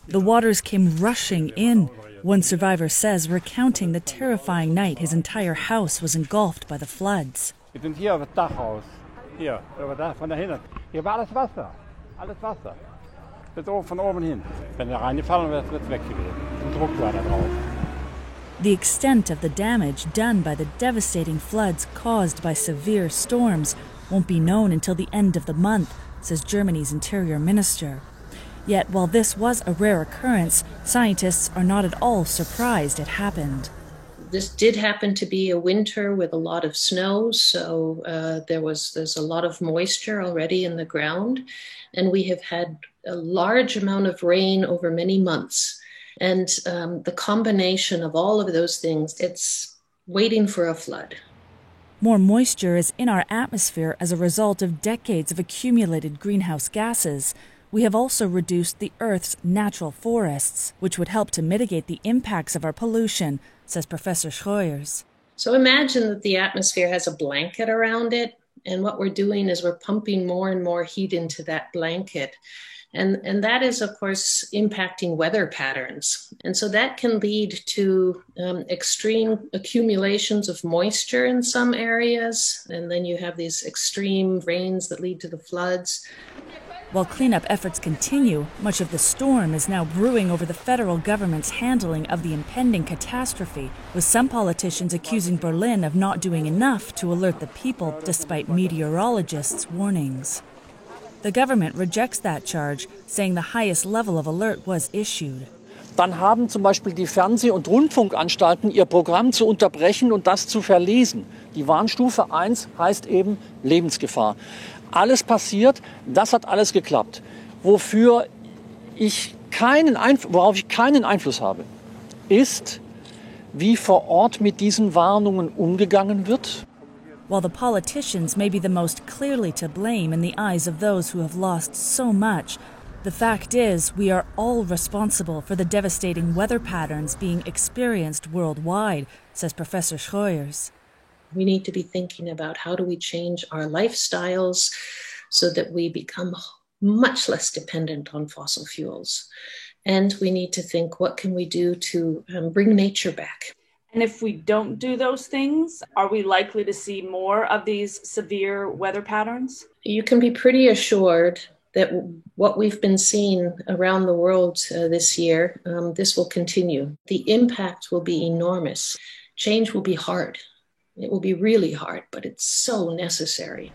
The waters came rushing in, one survivor says, recounting the terrifying night his entire house was engulfed by the floods. Wir sind hier auf das Dachhaus. Hier, über da, von da hinten. Hier war alles Wasser. Alles Wasser. Bis von oben hin. Wenn er reingefallen wäre, wird es weg gewesen. Der Druck war da drauf. The extent of the damage done by the devastating floods caused by severe storms won't be known until the end of the month, says Germany's interior minister. Yet, while this was a rare occurrence, scientists are not at all surprised it happened. This did happen to be a winter with a lot of snow, so there's a lot of moisture already in the ground, and we have had a large amount of rain over many months. And the combination of all of those things, it's waiting for a flood. More moisture is in our atmosphere as a result of decades of accumulated greenhouse gases. We have also reduced the Earth's natural forests, which would help to mitigate the impacts of our pollution, says Professor Schroyers. So imagine that the atmosphere has a blanket around it, and what we're doing is we're pumping more and more heat into that blanket. And that is, of course, impacting weather patterns. And so that can lead to extreme accumulations of moisture in some areas. And then you have these extreme rains that lead to the floods. While cleanup efforts continue, much of the storm is now brewing over the federal government's handling of the impending catastrophe, with some politicians accusing Berlin of not doing enough to alert the people despite meteorologists' warnings. The government rejects that charge, saying the highest level of alert was issued. Dann haben zum Beispiel die Fernseh- und Rundfunkanstalten ihr Programm zu unterbrechen und das zu verlesen. Die Warnstufe 1 heißt eben Lebensgefahr. Alles passiert, das hat alles geklappt. Worauf ich keinen Einfluss habe, ist, wie vor Ort mit diesen Warnungen umgegangen wird. While the politicians may be the most clearly to blame in the eyes of those who have lost so much, the fact is we are all responsible for the devastating weather patterns being experienced worldwide, says Professor Schroyers. We need to be thinking about how do we change our lifestyles so that we become much less dependent on fossil fuels. And we need to think, what can we do to bring nature back? And if we don't do those things, are we likely to see more of these severe weather patterns? You can be pretty assured that what we've been seeing around the world this year, this will continue. The impact will be enormous. Change will be hard. It will be really hard, but it's so necessary.